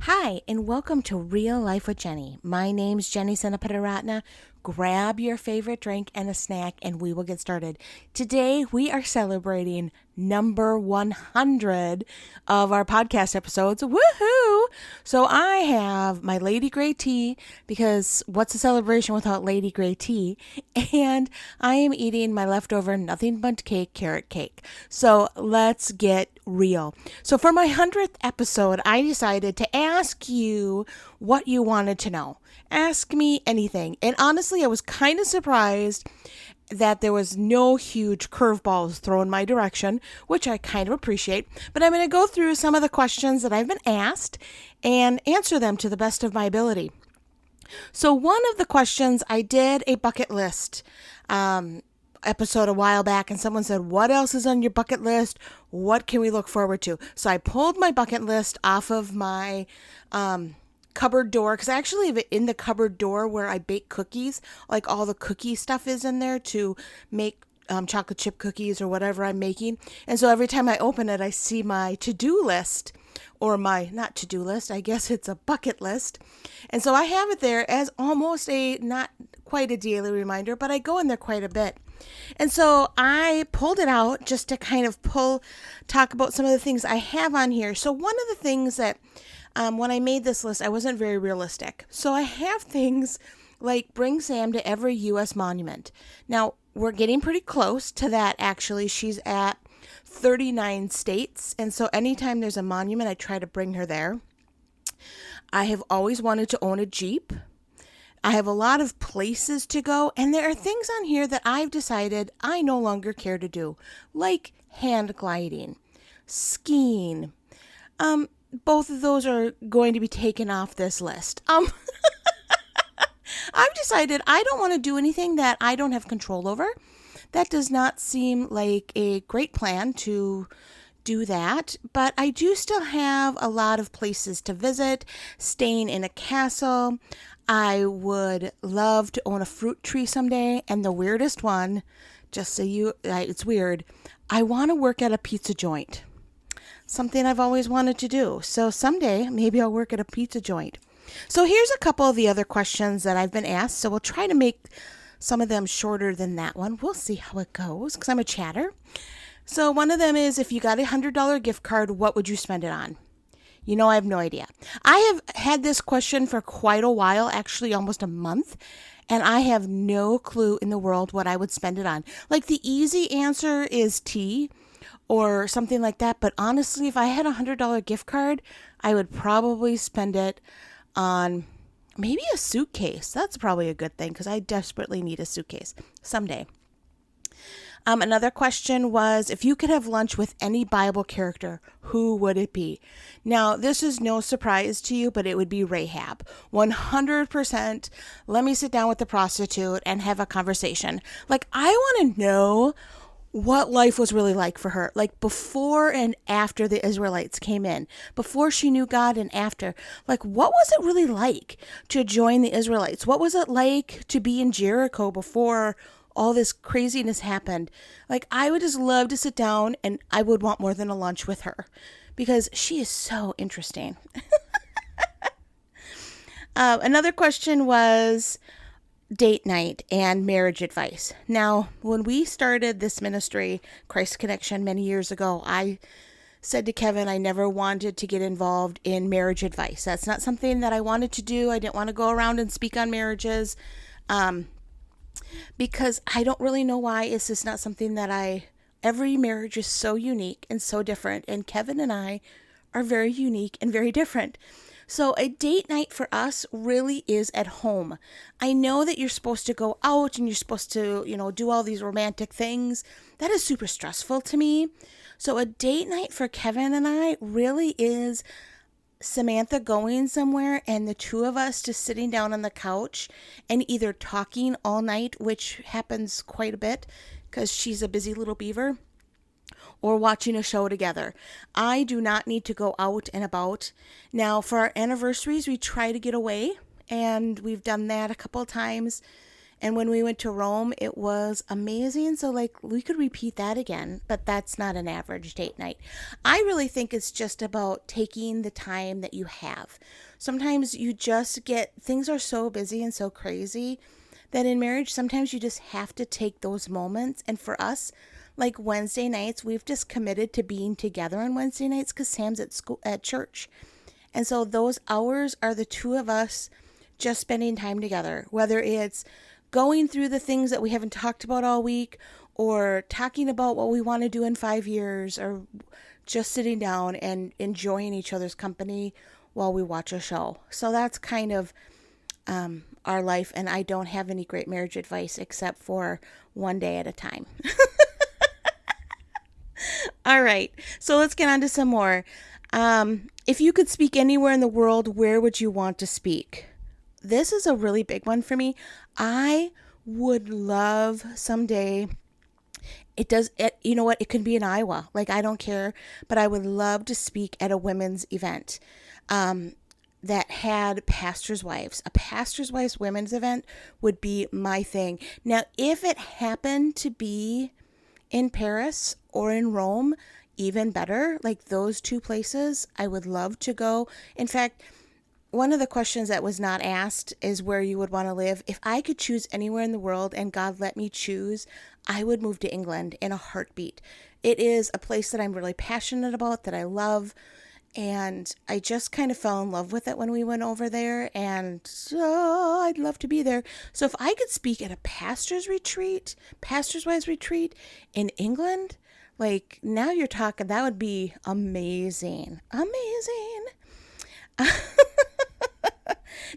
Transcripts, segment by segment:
Hi, and welcome to Real Life with Jennie. My name's Jennie Senapataratna. Grab your favorite drink and a snack, and we will get started. Today, we are celebrating number 100 of our podcast episodes. Woohoo! So I have my Lady Grey tea, because what's a celebration without Lady Grey tea? And I am eating my leftover nothing but cake, carrot cake. So let's get real. So for my 100th episode, I decided to ask you what you wanted to know. Ask me anything. And honestly, I was kind of surprised that there was no huge curveballs thrown my direction, which I kind of appreciate. But I'm going to go through some of the questions that I've been asked and answer them to the best of my ability. So one of the questions, I did a bucket list episode a while back, and someone said, what else is on your bucket list? What can we look forward to? So I pulled my bucket list off of my cupboard door, because I actually have it in the cupboard door where I bake cookies. Like all the cookie stuff is in there to make chocolate chip cookies or whatever I'm making. And so every time I open it, I see my to-do list, or my not to-do list, I guess it's a bucket list. And so I have it there as almost a, not quite a daily reminder, but I go in there quite a bit. And so I pulled it out just to kind of talk about some of the things I have on here. So one of the things that when I made this list, I wasn't very realistic. So I have things like bring Sam to every U.S. monument. Now, we're getting pretty close to that, actually. She's at 39 states. And so anytime there's a monument, I try to bring her there. I have always wanted to own a Jeep. I have a lot of places to go, and there are things on here that I've decided I no longer care to do, like hand gliding, skiing. Both of those are going to be taken off this list. I've decided I don't want to do anything that I don't have control over. That does not seem like a great plan to do that, but I do still have a lot of places to visit, staying in a castle. I would love to own a fruit tree someday, and the weirdest one, just so it's weird, I want to work at a pizza joint. Something I've always wanted to do. So someday, maybe I'll work at a pizza joint. So here's a couple of the other questions that I've been asked. So we'll try to make some of them shorter than that one. We'll see how it goes, because I'm a chatter. So one of them is, if you got a $100 gift card, what would you spend it on? You know, I have no idea. I have had this question for quite a while, actually almost a month, and I have no clue in the world what I would spend it on. Like, the easy answer is tea or something like that. But honestly, if I had a $100 gift card, I would probably spend it on maybe a suitcase. That's probably a good thing, because I desperately need a suitcase someday. Another question was, if you could have lunch with any Bible character, who would it be? Now, this is no surprise to you, but it would be Rahab. 100%. Let me sit down with the prostitute and have a conversation. Like, I want to know what life was really like for her, like before and after the Israelites came in, before she knew God and after. Like, what was it really like to join the Israelites? What was it like to be in Jericho before all this craziness happened? Like, I would just love to sit down, and I would want more than a lunch with her, because she is so interesting. Another question was date night and marriage advice. Now, when we started this ministry, Christ Connection, many years ago, I said to Kevin I never wanted to get involved in marriage advice. That's not something that I wanted to do. I didn't want to go around and speak on marriages, because I don't really know why. It's just not something that every marriage is so unique and so different, and Kevin and I are very unique and very different. So a date night for us really is at home. I know that you're supposed to go out and you're supposed to, do all these romantic things. That is super stressful to me. So a date night for Kevin and I really is Samantha going somewhere and the two of us just sitting down on the couch and either talking all night, which happens quite a bit because she's a busy little beaver, or watching a show together. I do not need to go out and about. Now, for our anniversaries, we try to get away, and we've done that a couple of times. And when we went to Rome, it was amazing. So, like, we could repeat that again, but that's not an average date night. I really think it's just about taking the time that you have. Sometimes you just get, things are so busy and so crazy that in marriage, sometimes you just have to take those moments. And for us, like Wednesday nights, we've just committed to being together on Wednesday nights because Sam's at school, at church. And so those hours are the two of us just spending time together, whether it's going through the things that we haven't talked about all week or talking about what we want to do in 5 years or just sitting down and enjoying each other's company while we watch a show. So that's kind of our life. And I don't have any great marriage advice except for one day at a time. All right. So let's get on to some more. If you could speak anywhere in the world, where would you want to speak? This is a really big one for me. I would love someday, you know what? It could be in Iowa. Like, I don't care, but I would love to speak at a women's event that had pastors' wives. A pastors' wives women's event would be my thing. Now, if it happened to be in Paris or in Rome, even better. Like those two places, I would love to go. In fact, one of the questions that was not asked is where you would want to live. If I could choose anywhere in the world and God let me choose, I would move to England in a heartbeat. It is a place that I'm really passionate about, that I love. And I just kind of fell in love with it when we went over there. And I'd love to be there. So if I could speak at a pastor's wives retreat in England, like now you're talking, that would be amazing. Amazing.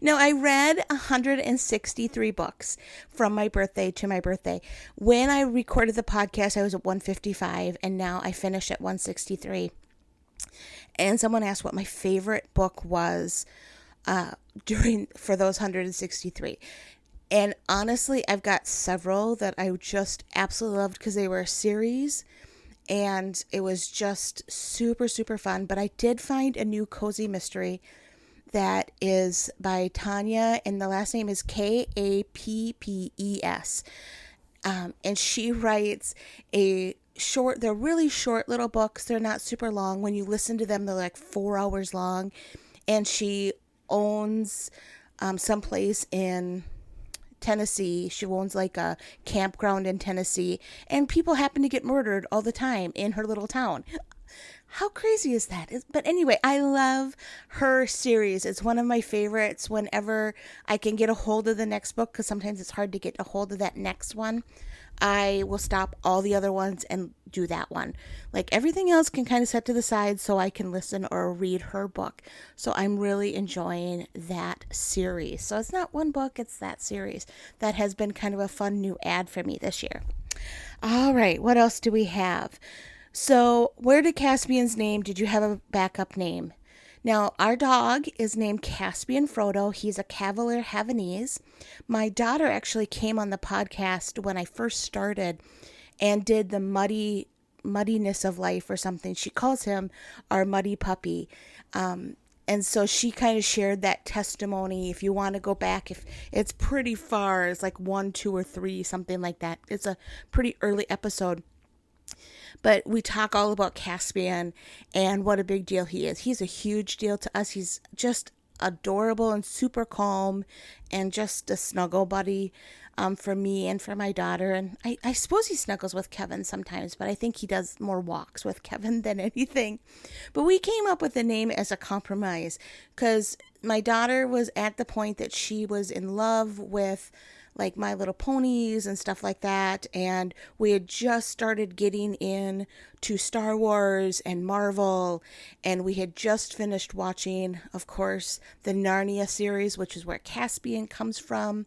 No, I read 163 books from my birthday to my birthday. When I recorded the podcast, I was at 155, and now I finished at 163. And someone asked what my favorite book was for those 163. And honestly, I've got several that I just absolutely loved because they were a series. And it was just super, super fun. But I did find a new cozy mystery that is by Tanya, and the last name is Kappes. And she writes they're really short little books. They're not super long. When you listen to them, they're like 4 hours long. And she owns someplace in Tennessee. She owns like a campground in Tennessee, and people happen to get murdered all the time in her little town. How crazy is that? But anyway, I love her series. It's one of my favorites. Whenever I can get a hold of the next book, because sometimes it's hard to get a hold of that next one, I will stop all the other ones and do that one. Like everything else can kind of set to the side so I can listen or read her book. So I'm really enjoying that series. So it's not one book, it's that series. That has been kind of a fun new ad for me this year. All right, what else do we have? So where did Caspian's name? Did you have a backup name? Now, our dog is named Caspian Frodo. He's a Cavalier Havanese. My daughter actually came on the podcast when I first started and did the muddiness of life or something. She calls him our muddy puppy. And so she kind of shared that testimony. If you want to go back, if it's pretty far, it's like 1, 2, or 3, something like that. It's a pretty early episode. But we talk all about Caspian and what a big deal he is. He's a huge deal to us. He's just adorable and super calm and just a snuggle buddy for me and for my daughter. And I suppose he snuggles with Kevin sometimes, but I think he does more walks with Kevin than anything. But we came up with the name as a compromise because my daughter was at the point that she was in love with like My Little Ponies and stuff like that. And we had just started getting in to Star Wars and Marvel. And we had just finished watching, of course, the Narnia series, which is where Caspian comes from.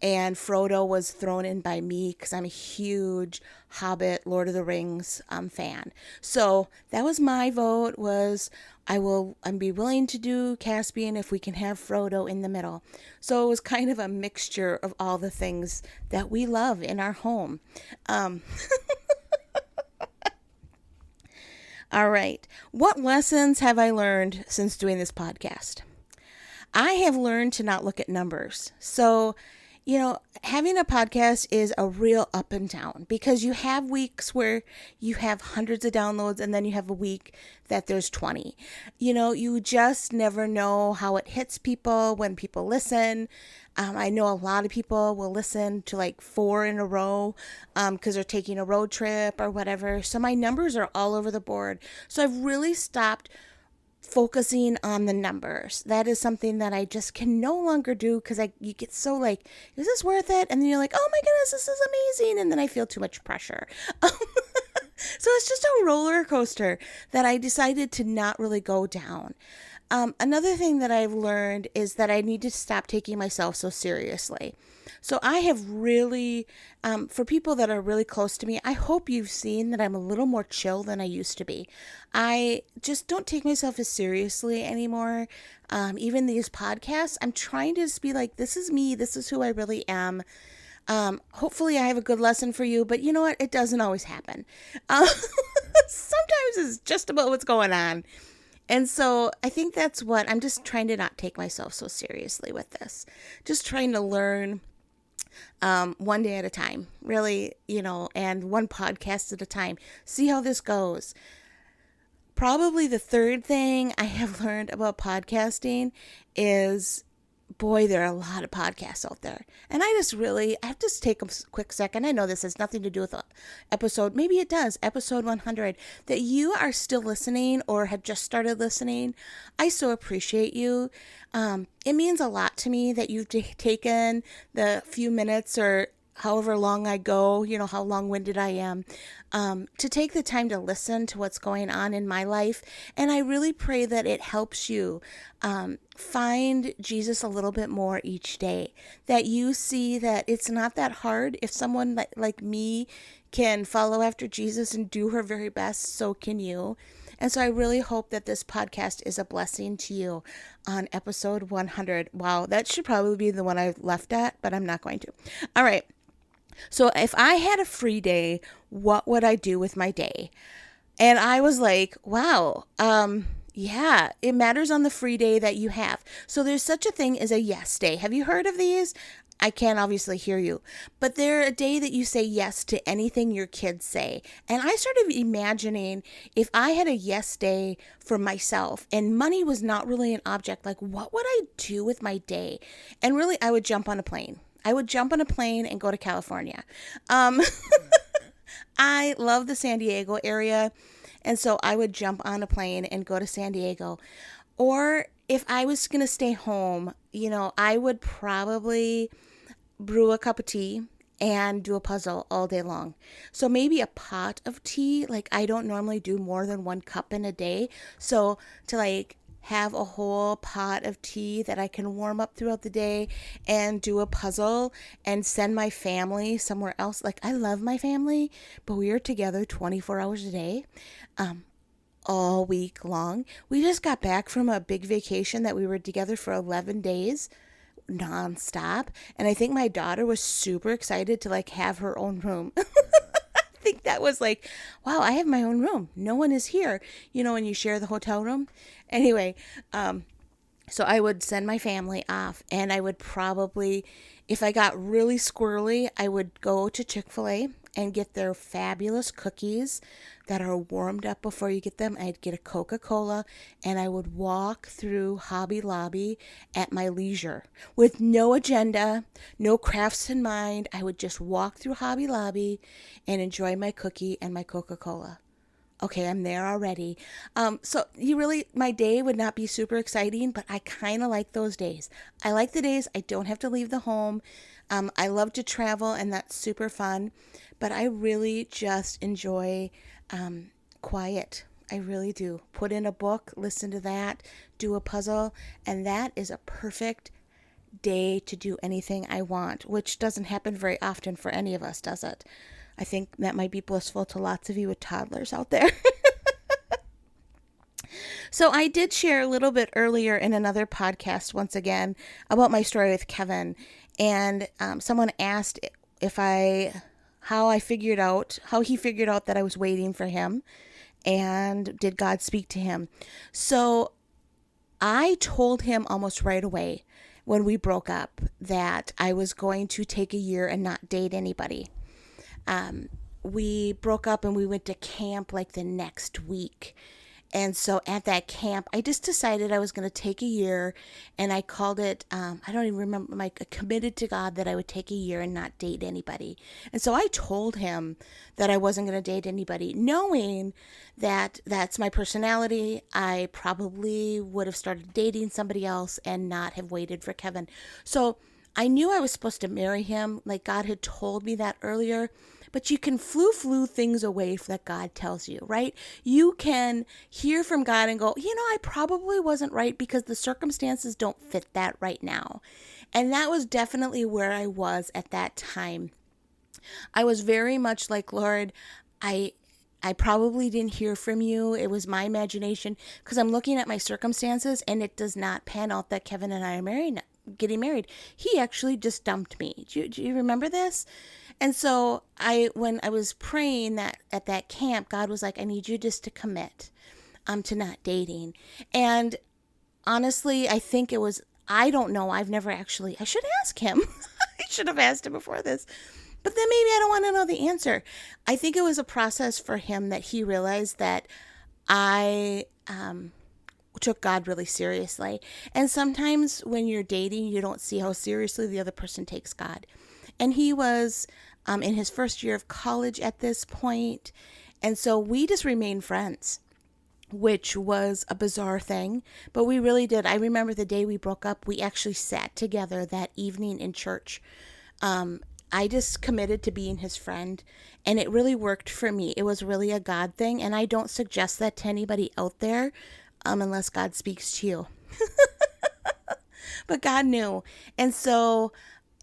And Frodo was thrown in by me because I'm a huge Hobbit, Lord of the Rings fan. So that was my vote, was I'd be willing to do Caspian if we can have Frodo in the middle. So it was kind of a mixture of all the things that we love in our home. All right. What lessons have I learned since doing this podcast? I have learned to not look at numbers. So Having a podcast is a real up and down because you have weeks where you have hundreds of downloads and then you have a week that there's 20. You just never know how it hits people when people listen. I know a lot of people will listen to like 4 in a row because they're taking a road trip or whatever. So my numbers are all over the board. So I've really stopped focusing on the numbers. That is something that I just can no longer do because you get so like, is this worth it? And then you're like, oh my goodness, this is amazing. And then I feel too much pressure. So it's just a roller coaster that I decided to not really go down. Another thing that I've learned is that I need to stop taking myself so seriously. So I have really, for people that are really close to me, I hope you've seen that I'm a little more chill than I used to be. I just don't take myself as seriously anymore. Even these podcasts, I'm trying to just be like, this is me. This is who I really am. Hopefully I have a good lesson for you, but you know what? It doesn't always happen. Sometimes it's just about what's going on. And so I think that's what I'm just trying to not take myself so seriously with this. Just trying to learn one day at a time, really, and one podcast at a time. See how this goes. Probably the third thing I have learned about podcasting is, boy, there are a lot of podcasts out there. And I have to take a quick second. I know this has nothing to do with episode, maybe it does, episode 100, that you are still listening or have just started listening. I so appreciate you. It means a lot to me that you've taken the few minutes or however long I go, how long-winded I am, to take the time to listen to what's going on in my life. And I really pray that it helps you find Jesus a little bit more each day, that you see that it's not that hard. If someone like me can follow after Jesus and do her very best, so can you. And so I really hope that this podcast is a blessing to you on episode 100. Wow, that should probably be the one I left at, but I'm not going to. All right. So if I had a free day, what would I do with my day? And I was like, wow, yeah, it matters on the free day that you have. So there's such a thing as a yes day. Have you heard of these? I can't obviously hear you, but they're a day that you say yes to anything your kids say. And I started imagining if I had a yes day for myself and money was not really an object, like what would I do with my day? And really, I would jump on a plane. I would jump on a plane and go to California. I love the San Diego area. And so I would jump on a plane and go to San Diego. Or if I was going to stay home, I would probably brew a cup of tea and do a puzzle all day long. So maybe a pot of tea. Like I don't normally do more than 1 cup in a day. So to have a whole pot of tea that I can warm up throughout the day and do a puzzle and send my family somewhere else. Like I love my family, but we are together 24 hours a day, all week long. We just got back from a big vacation that we were together for 11 days nonstop. And I think my daughter was super excited to have her own room. I think that was wow, I have my own room. No one is here. When you share the hotel room. Anyway, so I would send my family off and I would probably, if I got really squirrely, I would go to Chick-fil-A and get their fabulous cookies that are warmed up before you get them. I'd get a Coca-Cola and I would walk through Hobby Lobby at my leisure with no agenda, no crafts in mind. I would just walk through Hobby Lobby and enjoy my cookie and my Coca-Cola. Okay, I'm there already. So my day would not be super exciting, but I kind of like those days. I like the days I don't have to leave the home. I love to travel and that's super fun, but I really just enjoy quiet. I really do. Put in a book, listen to that, do a puzzle, and that is a perfect day to do anything I want, which doesn't happen very often for any of us, does it? I think that might be blissful to lots of you with toddlers out there. So I did share a little bit earlier in another podcast, once again, about my story with Kevin. And someone asked how he figured out that I was waiting for him. And did God speak to him? So I told him almost right away. when we broke up that I was going to take a year and not date anybody. We broke up and we went to camp like the next week. And so at that camp, I just decided I was going to take a year, and I called it, I don't even remember, like, committed to God that I would take a year and not date anybody. And so I told him that I wasn't going to date anybody, knowing that that's my personality. I probably would have started dating somebody else and not have waited for Kevin. So I knew I was supposed to marry him, like God had told me that earlier. But you can flu things away that God tells you, right? You can hear from God and go, I probably wasn't right because the circumstances don't fit that right now. And that was definitely where I was at that time. I was very much like, Lord, I probably didn't hear from you. It was my imagination, because I'm looking at my circumstances and it does not pan out that Kevin and I are getting married. He actually just dumped me. Do you remember this? And so when I was praying that at that camp, God was like, I need you just to commit to not dating. And honestly, I think it was, I don't know. I should ask him. I should have asked him before this. But then maybe I don't want to know the answer. I think it was a process for him that he realized that I took God really seriously. And sometimes when you're dating, you don't see how seriously the other person takes God. And he was in his first year of college at this point. And so we just remained friends, which was a bizarre thing. But we really did. I remember the day we broke up, we actually sat together that evening in church. I just committed to being his friend, and it really worked for me. It was really a God thing, and I don't suggest that to anybody out there unless God speaks to you. But God knew. And so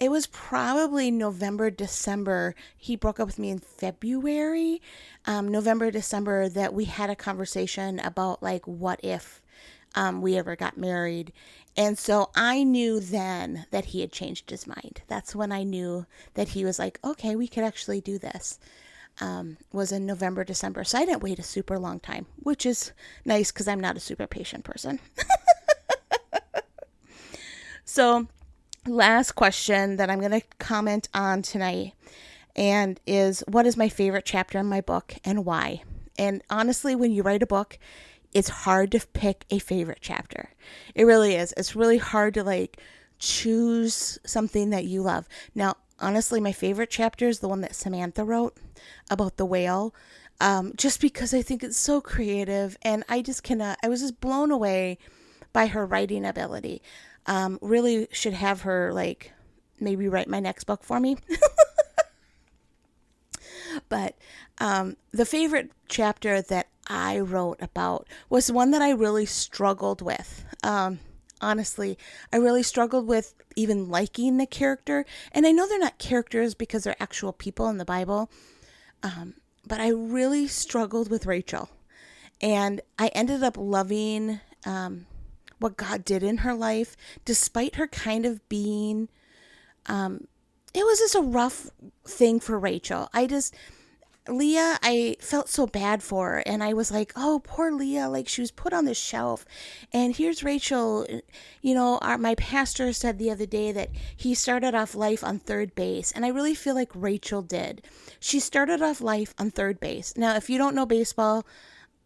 it was probably November, December. He broke up with me in February, November, December, that we had a conversation about, like, what if we ever got married. And so I knew then that he had changed his mind. That's when I knew that he was like, okay, we could actually do this. Was in November, December. So I didn't wait a super long time, which is nice because I'm not a super patient person. So last question that I'm going to comment on tonight and is, what is my favorite chapter in my book and why? And honestly, when you write a book, it's hard to pick a favorite chapter. It really is. It's really hard to choose something that you love. Now, honestly, my favorite chapter is the one that Samantha wrote about the whale, just because I think it's so creative, and I was just blown away by her writing ability. Really should have her maybe write my next book for me. But the favorite chapter that I wrote about was one that I really struggled with. Honestly, I really struggled with even liking the character. And I know they're not characters because they're actual people in the Bible. But I really struggled with Rachel. And I ended up loving what God did in her life, despite her kind of being, it was just a rough thing for Rachel. Leah, I felt so bad for her, and I was like, oh, poor Leah, she was put on the shelf. And here's Rachel. My pastor said the other day that he started off life on third base, and I really feel like Rachel did. She started off life on third base. Now, if you don't know baseball,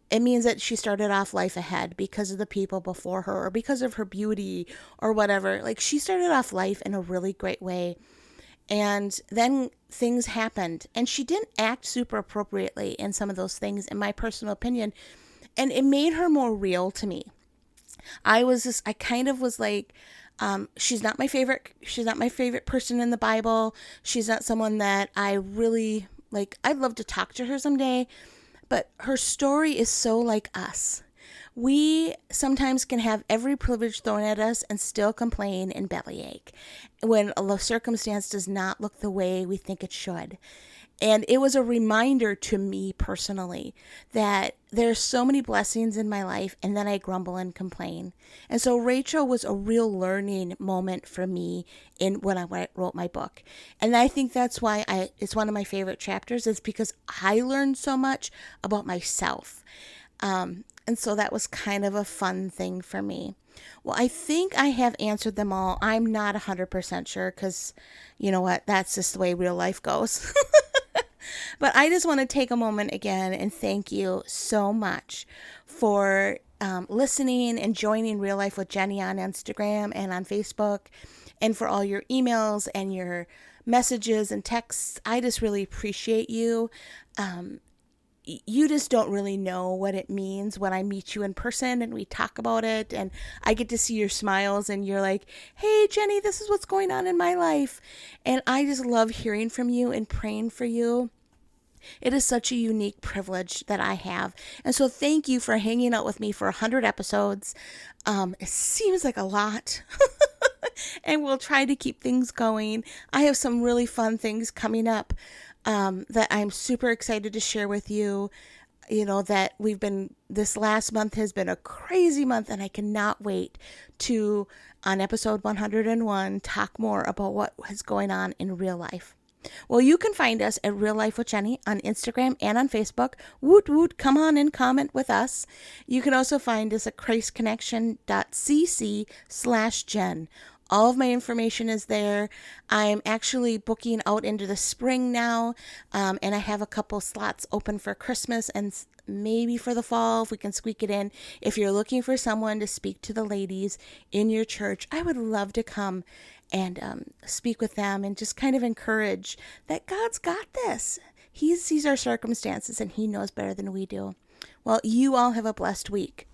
it means that she started off life ahead because of the people before her or because of her beauty or whatever. She started off life in a really great way. And then things happened, and she didn't act super appropriately in some of those things, in my personal opinion. And it made her more real to me. I kind of was like, she's not my favorite. She's not my favorite person in the Bible. She's not someone that I really I'd love to talk to her someday, but her story is so like us. We sometimes can have every privilege thrown at us and still complain and bellyache when a circumstance does not look the way we think it should. And it was a reminder to me personally that there's so many blessings in my life, and then I grumble and complain. And so Rachel was a real learning moment for me when I wrote my book. And I think that's why it's one of my favorite chapters. It's because I learned so much about myself. And so that was kind of a fun thing for me. Well, I think I have answered them all. I'm not 100% sure because you know what? That's just the way real life goes. But I just want to take a moment again and thank you so much for listening and joining Real Life with Jennie on Instagram and on Facebook, and for all your emails and your messages and texts. I just really appreciate you. You just don't really know what it means when I meet you in person and we talk about it, and I get to see your smiles and you're like, hey, Jennie, this is what's going on in my life. And I just love hearing from you and praying for you. It is such a unique privilege that I have. And so thank you for hanging out with me for 100 episodes. It seems like a lot. And we'll try to keep things going. I have some really fun things coming up that I'm super excited to share with you. You know, that this last month has been a crazy month, and I cannot wait to, on episode 101, talk more about what is going on in real life. Well, you can find us at Real Life with Jennie on Instagram and on Facebook. Woot woot, come on and comment with us. You can also find us at christconnection.cc/Jen. All of my information is there. I'm actually booking out into the spring now, and I have a couple slots open for Christmas and maybe for the fall if we can squeak it in. If you're looking for someone to speak to the ladies in your church, I would love to come and speak with them and just kind of encourage that God's got this. He sees our circumstances and He knows better than we do. Well, you all have a blessed week.